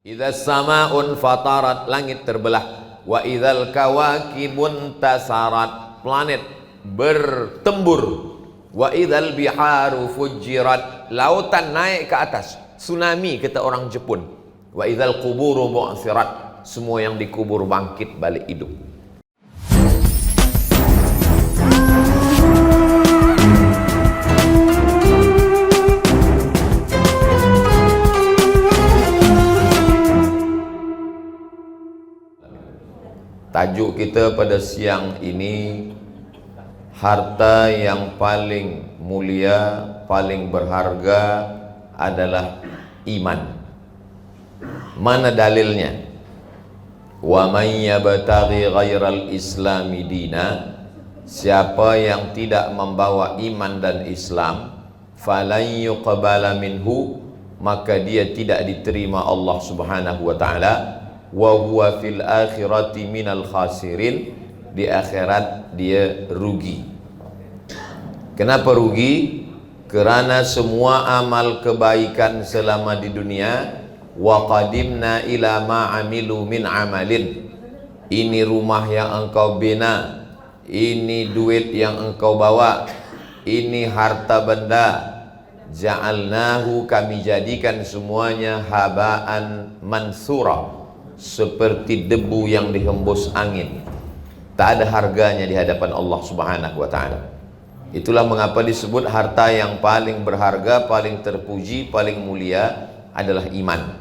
Idza samaun fatarat, langit terbelah. Wa idzal kawakibun tasarat, planet bertembur. Wa idzal biharu fujirat, lautan naik ke atas, tsunami kata orang Jepun. Wa idzal quburu bu'sirat, semua yang dikubur bangkit balik hidup. Tajuk kita pada siang ini, harta yang paling mulia, paling berharga adalah iman. Mana dalilnya? Wa may yabtaghi ghairal islami dina, siapa yang tidak membawa iman dan Islam, falan yuqbala minhu, maka dia tidak diterima Allah Subhanahu wa taala. Wa huwa fil akhirati minal khasirin, di akhirat dia rugi. Kenapa rugi? Kerana semua amal kebaikan selama di dunia, wa qadimna ila ma amilu min amalin, ini rumah yang engkau bina, ini duit yang engkau bawa, ini harta benda, ja'alnahu, kami jadikan semuanya haba'an mansura, seperti debu yang dihembus angin, tak ada harganya di hadapan Allah Subhanahu wa ta'ala. Itulah mengapa disebut harta yang paling berharga, paling terpuji, paling mulia adalah iman.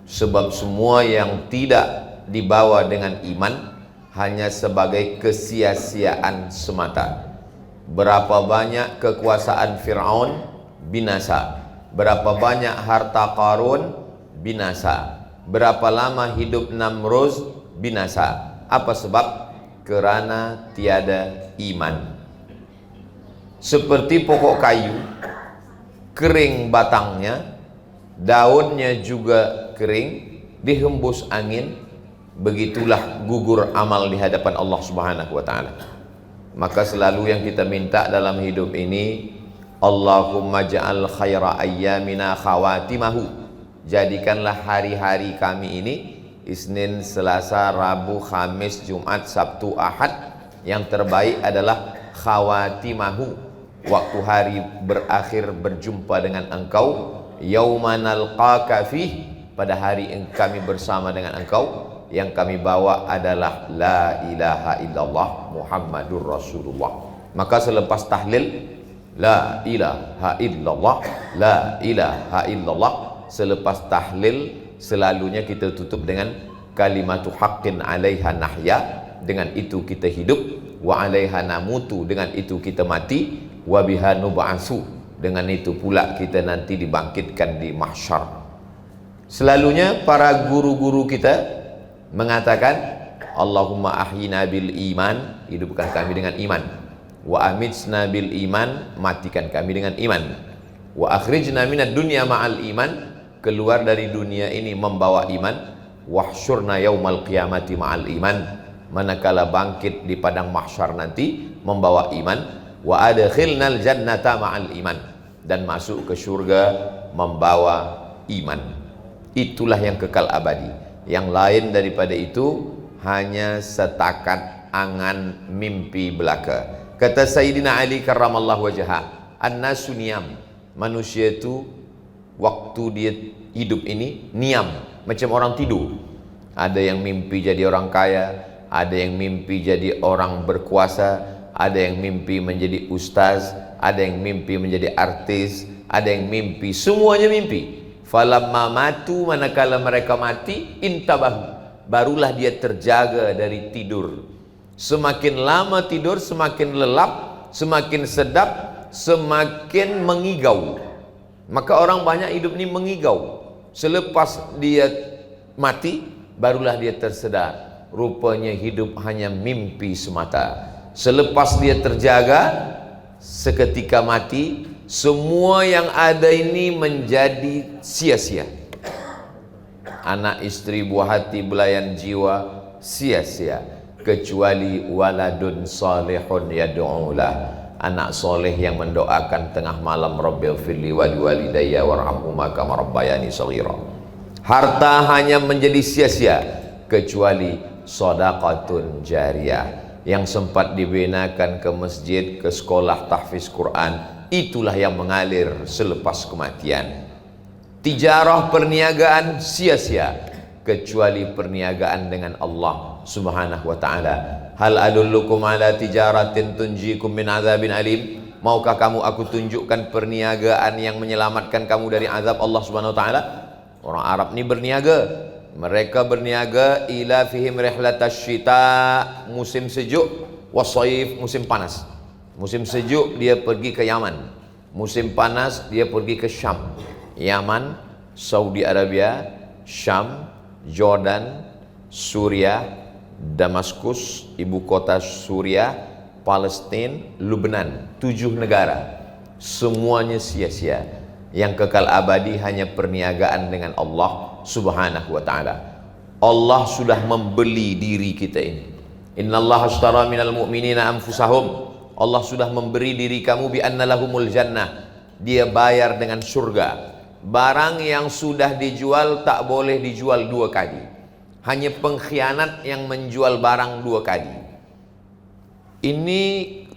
Sebab semua yang tidak dibawa dengan iman hanya sebagai kesia-siaan semata. Berapa banyak kekuasaan Fir'aun, binasa. Berapa banyak harta Qarun, binasa. Berapa lama hidup Namruz, binasa. Apa sebab? Kerana tiada iman. Seperti pokok kayu, kering batangnya, daunnya juga kering, dihembus angin, begitulah gugur amal di hadapan Allah Subhanahu wa ta'ala. Maka selalu yang kita minta dalam hidup ini, Allahumma ja'al khaira ayyamina khawatimahu, jadikanlah hari-hari kami ini, Isnin, Selasa, Rabu, Khamis, Jumat, Sabtu, Ahad, yang terbaik adalah khawatimahu, waktu hari berakhir berjumpa dengan engkau, yauma nalqaka fih, pada hari yang kami bersama dengan engkau, yang kami bawa adalah la ilaha illallah Muhammadur Rasulullah. Maka selepas tahlil la ilaha illallah, la ilaha illallah, selepas tahlil selalunya kita tutup dengan kalimatu haqqin 'alaiha nahya, dengan itu kita hidup, wa 'alaiha namutu, dengan itu kita mati, wa biha nub'atsu, dengan itu pula kita nanti dibangkitkan di mahsyar. Selalunya para guru-guru kita mengatakan, Allahumma ahyina bil iman, hidupkan kami dengan iman, wa amitsna bil iman, matikan kami dengan iman, wa akhrijna minad dunya ma'al iman, keluar dari dunia ini membawa iman, wahsyurna yaumal qiyamati ma'al iman, manakala bangkit di padang mahsyar nanti membawa iman, wa adkhilnal jannata ma'al iman, dan masuk ke surga membawa iman. Itulah yang kekal abadi. Yang lain daripada itu hanya setakat angan mimpi belaka. Kata Sayyidina Ali karramallahu wajhah, an-nasu niyam, manusia itu waktu dia hidup ini niam, macam orang tidur. Ada yang mimpi jadi orang kaya, ada yang mimpi jadi orang berkuasa, ada yang mimpi menjadi ustaz, ada yang mimpi menjadi artis, ada yang mimpi, semuanya mimpi. Falamma matu, manakala mereka mati, intabahu, barulah dia terjaga dari tidur. Semakin lama tidur, semakin lelap, semakin sedap, semakin mengigau. Maka orang banyak hidup ini mengigau. Selepas dia mati, barulah dia tersedar, rupanya hidup hanya mimpi semata. Selepas dia terjaga, seketika mati, semua yang ada ini menjadi sia-sia. Anak, istri, buah hati, belayan jiwa, sia-sia, kecuali waladun salihun yad'ulah, anak soleh yang mendoakan tengah malam, Rabbil firli wali walidayya warhamhuma kama rabbayani shaghira. Harta hanya menjadi sia-sia kecuali shadaqatun jariyah yang sempat dibinakan ke masjid, ke sekolah tahfiz Quran, itulah yang mengalir selepas kematian. Tijarah perniagaan sia-sia kecuali perniagaan dengan Allah Subhanahu wa taala. Hal adullukum ala tijaratin tunjikum min azabin alim? Maukah kamu aku tunjukkan perniagaan yang menyelamatkan kamu dari azab Allah Subhanahu wa taala? Orang Arab ni berniaga. Mereka berniaga ila fihim rihlatash syita, musim sejuk, wasaif, musim panas. Musim sejuk dia pergi ke Yaman, musim panas dia pergi ke Syam. Yaman, Saudi Arabia, Syam, Jordan, Suriah, Damaskus, ibu kota Suriah, Palestina, Lebanon. 7 negara. Semuanya sia-sia. Yang kekal abadi hanya perniagaan dengan Allah Subhanahu wa ta'ala. Allah sudah membeli diri kita ini. Innallaha ashtara minal mu'minina anfusahum. Allah sudah memberi diri kamu bi anna lahumul jannah. Dia bayar dengan surga. Barang yang sudah dijual tak boleh dijual 2 kali. Hanya pengkhianat yang menjual barang 2 kali. Ini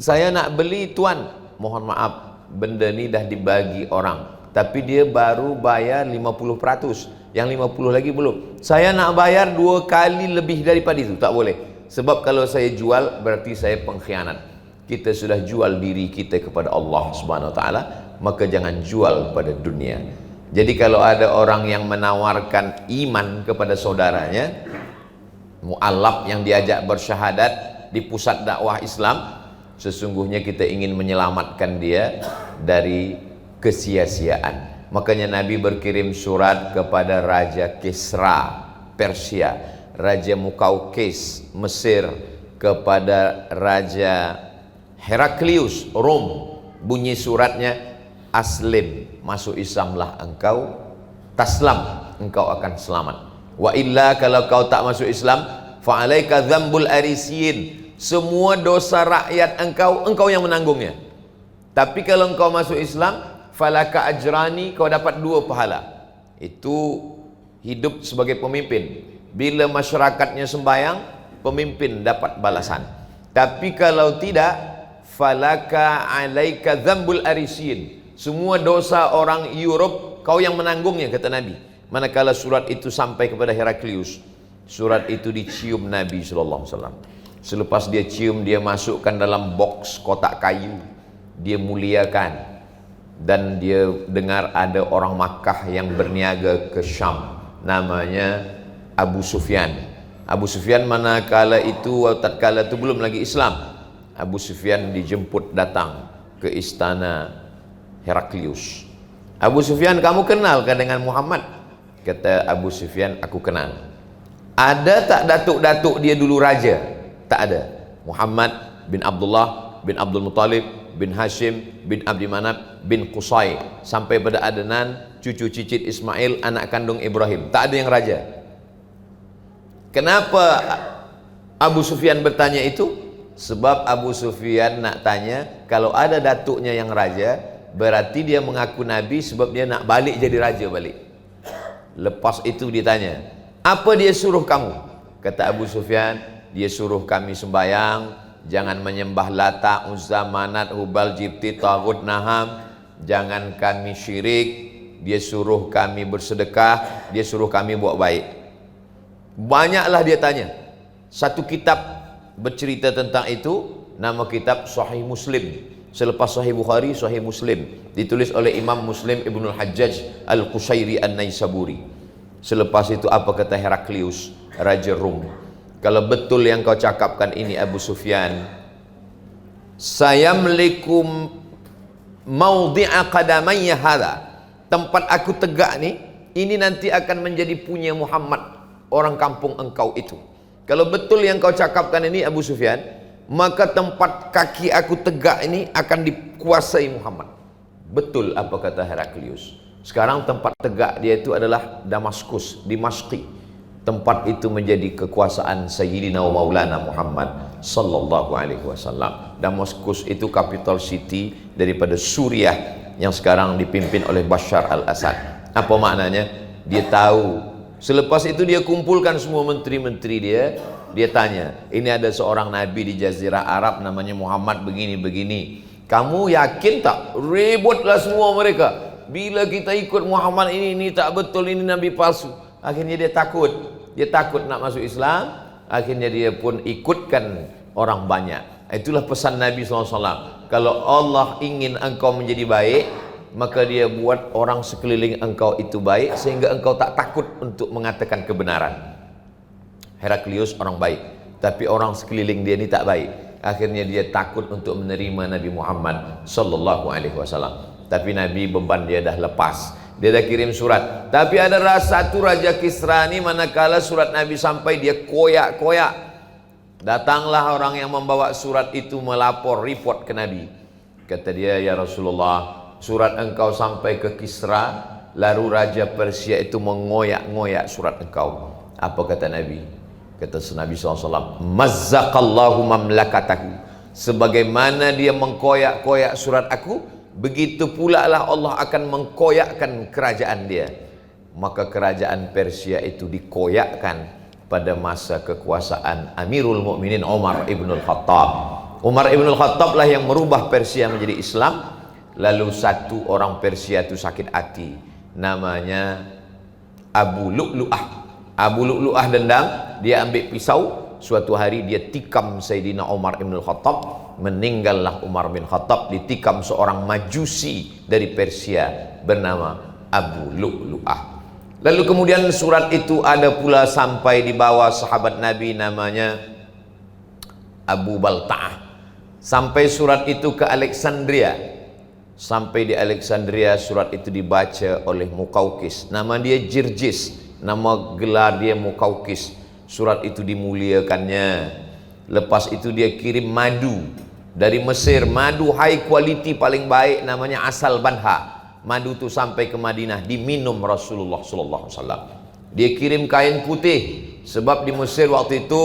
saya nak beli tuan, mohon maaf, benda ni dah dibagi orang, tapi dia baru bayar 50%, yang 50 lagi belum. Saya nak bayar 2 kali lebih daripada itu, tak boleh. Sebab kalau saya jual berarti saya pengkhianat. Kita sudah jual diri kita kepada Allah Subhanahu wa taala, maka jangan jual pada dunia. Jadi kalau ada orang yang menawarkan iman kepada saudaranya, mu'alaf yang diajak bersyahadat di pusat dakwah Islam, sesungguhnya kita ingin menyelamatkan dia dari kesia-siaan. Makanya Nabi berkirim surat kepada Raja Kisra Persia, Raja Mukaukis Mesir, kepada Raja Heraklius Rom. Bunyi suratnya, aslim, masuk Islamlah engkau, taslam, engkau akan selamat. Wa illa, kalau kau tak masuk Islam, fa'alaika dzambul arisiyin, semua dosa rakyat engkau yang menanggungnya. Tapi kalau engkau masuk Islam, falaka ajrani, kau dapat 2 pahala. Itu hidup sebagai pemimpin. Bila masyarakatnya sembahyang, pemimpin dapat balasan. Tapi kalau tidak, falaka alaika dzambul arisiyin, semua dosa orang Europe kau yang menanggungnya, kata Nabi. Manakala surat itu sampai kepada Heraklius, surat itu dicium Nabi SAW. Selepas dia cium, dia masukkan dalam box kotak kayu, dia muliakan. Dan dia dengar ada orang Makkah yang berniaga ke Syam, namanya Abu Sufyan. Abu Sufyan manakala itu, tatkala itu belum lagi Islam. Abu Sufyan dijemput datang ke istana Heraklius. Abu Sufyan, kamu kenal kan dengan Muhammad? Kata Abu Sufyan, aku kenal. Ada tak datuk-datuk dia dulu raja? Tak ada. Muhammad bin Abdullah bin Abdul Muttalib bin Hashim bin Abdi Manaf bin Qusay, sampai pada Adnan, cucu cicit Ismail, anak kandung Ibrahim. Tak ada yang raja. Kenapa Abu Sufyan bertanya itu? Sebab Abu Sufyan nak tanya, kalau ada datuknya yang raja, berarti dia mengaku Nabi sebab dia nak balik jadi raja balik. Lepas itu ditanya, apa dia suruh kamu? Kata Abu Sufyan, dia suruh kami sembahyang, jangan menyembah Lata, Uzza, Manat, Hubal, Jibti, Taghut, Naham, jangan kami syirik. Dia suruh kami bersedekah, dia suruh kami buat baik. Banyaklah dia tanya. Satu kitab bercerita tentang itu, nama kitab Sahih Muslim. Selepas Sahih Bukhari, Sahih Muslim, ditulis oleh Imam Muslim Ibnul Hajjaj Al-Qushairi An-Naisaburi. Selepas itu apa kata Heraklius, Raja Rum? Kalau betul yang kau cakapkan ini Abu Sufyan, saya melikum maudhi'a qadamayya hadha, tempat aku tegak ni, ini nanti akan menjadi punya Muhammad, orang kampung engkau itu. Kalau betul yang kau cakapkan ini Abu Sufyan, maka tempat kaki aku tegak ini akan dikuasai Muhammad. Betul apa kata Heraklius. Sekarang tempat tegak dia itu adalah Damaskus, Dimashqi. Tempat itu menjadi kekuasaan Sayyidina wa Maulana Muhammad sallallahu alaihi wasallam. Damaskus itu capital city daripada Suriah yang sekarang dipimpin oleh Bashar al-Assad. Apa maknanya? Dia tahu Selepas itu dia kumpulkan semua menteri-menteri dia tanya, ini ada seorang nabi di Jazirah Arab namanya Muhammad begini-begini. Kamu yakin tak? Ributlah semua mereka. Bila kita ikut Muhammad ini tak betul, ini nabi palsu. Akhirnya dia takut nak masuk Islam. Akhirnya dia pun ikutkan orang banyak. Itulah pesan Nabi SAW. Kalau Allah ingin engkau menjadi baik, maka dia buat orang sekeliling engkau itu baik, sehingga engkau tak takut untuk mengatakan kebenaran. Heraklius orang baik, tapi orang sekeliling dia ni tak baik. Akhirnya dia takut untuk menerima Nabi Muhammad sallallahu alaihi wasallam. Tapi Nabi beban dia dah lepas. Dia dah kirim surat. Tapi ada satu Raja Kisra ni, manakala surat Nabi sampai, dia koyak-koyak. Datanglah orang yang membawa surat itu melapor, report ke Nabi. Kata dia, ya Rasulullah, surat engkau sampai ke Kisra, lalu Raja Persia itu mengoyak-ngoyak surat engkau. Apa kata Nabi? Kata Nabi SAW, mazzaqallahu mamlakatahu. Sebagaimana dia mengkoyak-koyak surat aku, begitu pula lah Allah akan mengkoyakkan kerajaan dia. Maka kerajaan Persia itu dikoyakkan pada masa kekuasaan Amirul Mukminin Umar ibn al-Khattab. Umar ibn al-Khattab lah yang merubah Persia menjadi Islam. Lalu satu orang Persia itu sakit hati, namanya Abu Lu'lu'ah. Abu Lu'lu'ah dendam, dia ambil pisau. Suatu hari dia tikam Sayyidina Umar ibn al-Khattab. Meninggallah Umar bin Khattab ditikam seorang majusi dari Persia bernama Abu Lu'lu'ah. Lalu kemudian surat itu ada pula sampai di bawah sahabat Nabi namanya Abu Balta'ah. Sampai surat itu ke Alexandria. Sampai di Alexandria surat itu dibaca oleh Muqawqis. Nama dia Jirjis, nama gelar dia Muqawqis. Surat itu dimuliakannya. Lepas itu dia kirim madu dari Mesir, madu high quality paling baik, namanya asal banha. Madu itu sampai ke Madinah, diminum Rasulullah sallallahu alaihi wasallam. Dia kirim kain putih, sebab di Mesir waktu itu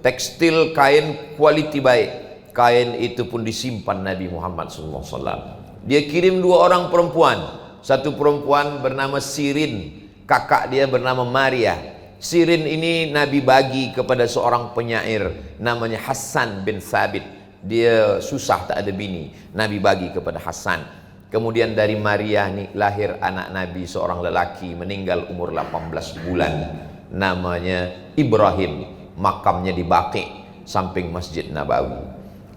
tekstil kain quality baik. Kain itu pun disimpan Nabi Muhammad sallallahu alaihi wasallam. Dia kirim 2 orang perempuan. Satu perempuan bernama Sirin, kakak dia bernama Maria. Sirin ini Nabi bagi kepada seorang penyair namanya Hassan bin Thabit. Dia susah tak ada bini, Nabi bagi kepada Hassan. Kemudian dari Maria ni lahir anak Nabi, seorang lelaki, meninggal umur 18 bulan, namanya Ibrahim. Makamnya di Baqi samping Masjid Nabawi.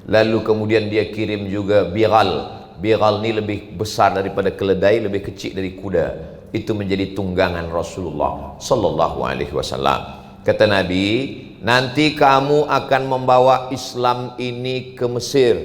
Lalu kemudian dia kirim juga Bighal. Bighal ni lebih besar daripada keledai, lebih kecil dari kuda. Itu menjadi tunggangan Rasulullah sallallahu alaihi wasallam. Kata Nabi, nanti kamu akan membawa Islam ini ke Mesir.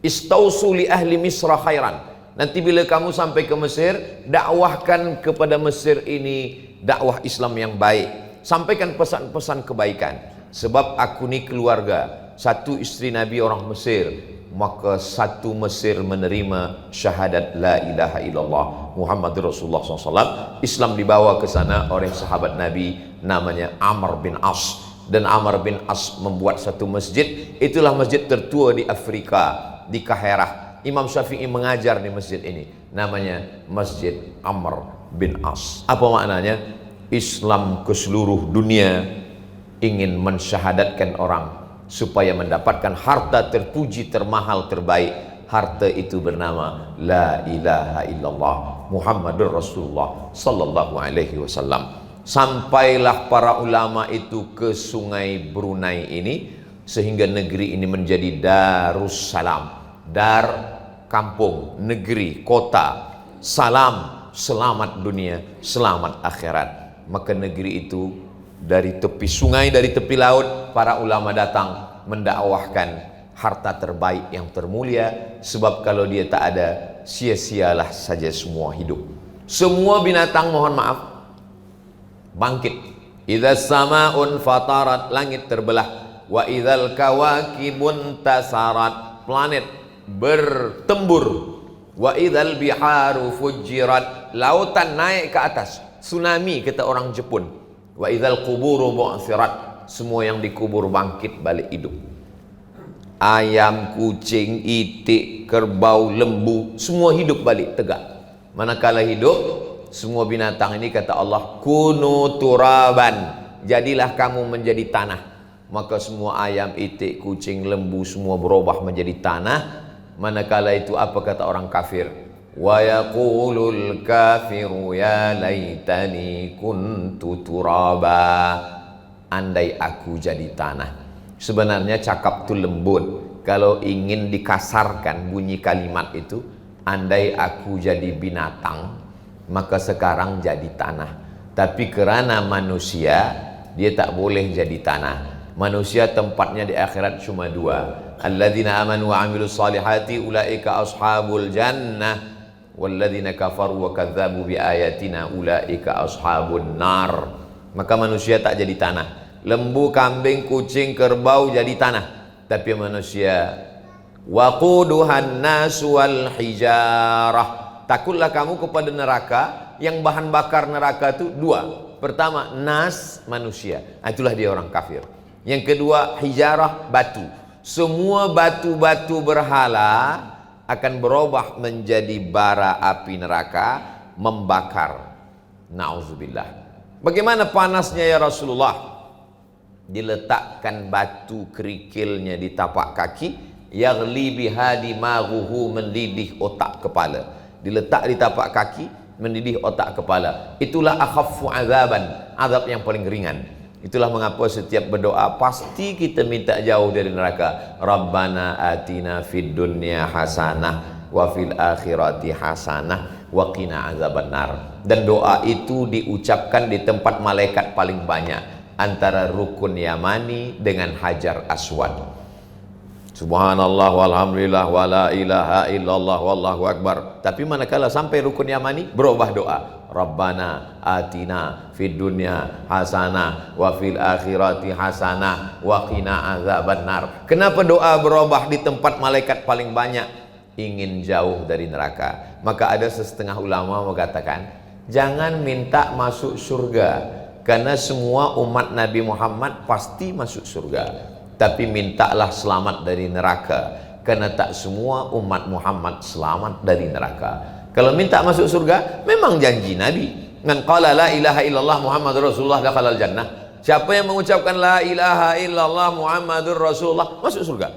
Istausu li ahli Misra khairan. Nanti bila kamu sampai ke Mesir, dakwahkan kepada Mesir ini dakwah Islam yang baik. Sampaikan pesan-pesan kebaikan. Sebab aku ni keluarga, satu isteri Nabi orang Mesir. Maka satu Mesir menerima syahadat la ilaha illallah Muhammadur Rasulullah SAW. Islam dibawa ke sana oleh sahabat Nabi namanya Amr bin As. Dan Amr bin As membuat satu masjid. Itulah masjid tertua di Afrika, di Kaherah. Imam Syafi'i mengajar di masjid ini, namanya Masjid Amr bin As. Apa maknanya? Islam ke seluruh dunia ingin mensyahadatkan orang supaya mendapatkan harta terpuji, termahal, terbaik. Harta itu bernama la ilaha illallah Muhammadur Rasulullah sallallahu alaihi wasallam. Sampailah para ulama itu ke sungai Brunei ini, sehingga negeri ini menjadi Darussalam. Dar kampung, negeri, kota. Salam, selamat dunia, selamat akhirat. Maka negeri itu dari tepi sungai, dari tepi laut, para ulama datang mendakwahkan harta terbaik yang termulia. Sebab kalau dia tak ada, sia-sialah saja semua hidup. Semua binatang, mohon maaf, bangkit. Idza samaun fatarat, langit terbelah. Wa idzal kawakibun tasarat, planet bertembur. Wa idzal biharu fujirat, lautan naik ke atas. Tsunami kata orang Jepun. Wa idzal quburu bu'thirat, semua yang dikubur bangkit balik hidup. Ayam, kucing, itik, kerbau, lembu, semua hidup balik tegak. Manakala hidup, semua binatang ini kata Allah, kunu turaban, jadilah kamu menjadi tanah. Maka semua ayam, itik, kucing, lembu semua berubah menjadi tanah. Manakala itu apa kata orang kafir? Wa yaqulul kafiru ya laitani kuntu turaba. Andai aku jadi tanah. Sebenarnya cakap itu lembut. Kalau ingin dikasarkan bunyi kalimat itu, andai aku jadi binatang, maka sekarang jadi tanah. Tapi kerana manusia, dia tak boleh jadi tanah. Manusia tempatnya di akhirat cuma dua. Alladzina amanu wa amilus salihati ulaika ashabul jannah, walladzina kafaru wa kadzabu bi ayatina ulaika ashabun nar. Maka manusia tak jadi tanah. Lembu, kambing, kucing, kerbau jadi tanah. Tapi manusia, waquduhan nasu wal hijarah. Takutlah kamu kepada neraka, yang bahan bakar neraka itu dua. Pertama, nas, manusia. Itulah dia orang kafir. Yang kedua, hijarah, batu. Semua batu-batu berhala akan berubah menjadi bara api neraka, membakar. Nauzubillah. Bagaimana panasnya ya Rasulullah? Diletakkan batu kerikilnya di tapak kaki, yaghli biha dimaghuhu, mendidih otak kepala. Diletak di tapak kaki, mendidih otak kepala. Itulah akhaffu azaban, azab yang paling ringan. Itulah mengapa setiap berdoa pasti kita minta jauh dari neraka. Rabbana atina fid dunya hasanah wa fil akhirati hasanah wa qina azabannar. Dan doa itu diucapkan di tempat malaikat paling banyak, antara rukun Yamani dengan Hajar Aswad. Subhanallah walhamdulillah wala ilaha illallah wallahu akbar. Tapi manakala sampai rukun Yamani, berubah doa. Rabbana atina fid dunya hasanah wa fil akhirati hasanah wa qina azabannar. Kenapa doa berubah di tempat malaikat paling banyak? Ingin jauh dari neraka. Maka ada setengah ulama mengatakan, jangan minta masuk surga, karena semua umat Nabi Muhammad pasti masuk surga. Tapi mintalah selamat dari neraka, karena tak semua umat Muhammad selamat dari neraka. Kalau minta masuk surga, memang janji Nabi. Man qala la ilaha illallah Muhammadur Rasulullah dakhalal jannah. Siapa yang mengucapkan la ilaha illallah Muhammadur Rasulullah, masuk surga.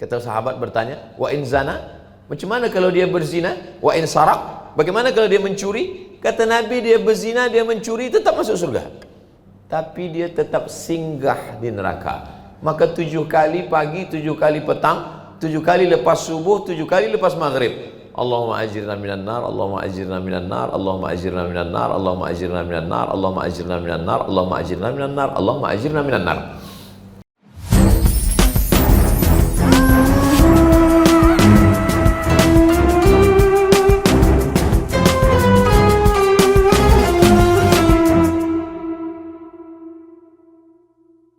Kata sahabat bertanya, wa in zana? Macam mana kalau dia berzina? Wa in sarak? Bagaimana kalau dia mencuri? Kata Nabi, dia berzina, dia mencuri, tetap masuk surga. Tapi dia tetap singgah di neraka. Maka 7 kali pagi, 7 kali petang, 7 kali lepas subuh, 7 kali lepas maghrib, Allahumma ajirna minan nar, Allahumma ajirna minan nar, Allahumma ajirna minan nar, Allahumma ajirna minan nar, Allahumma ajirna minan nar, Allahumma ajirna minan nar, Allahumma ajirna minan nar.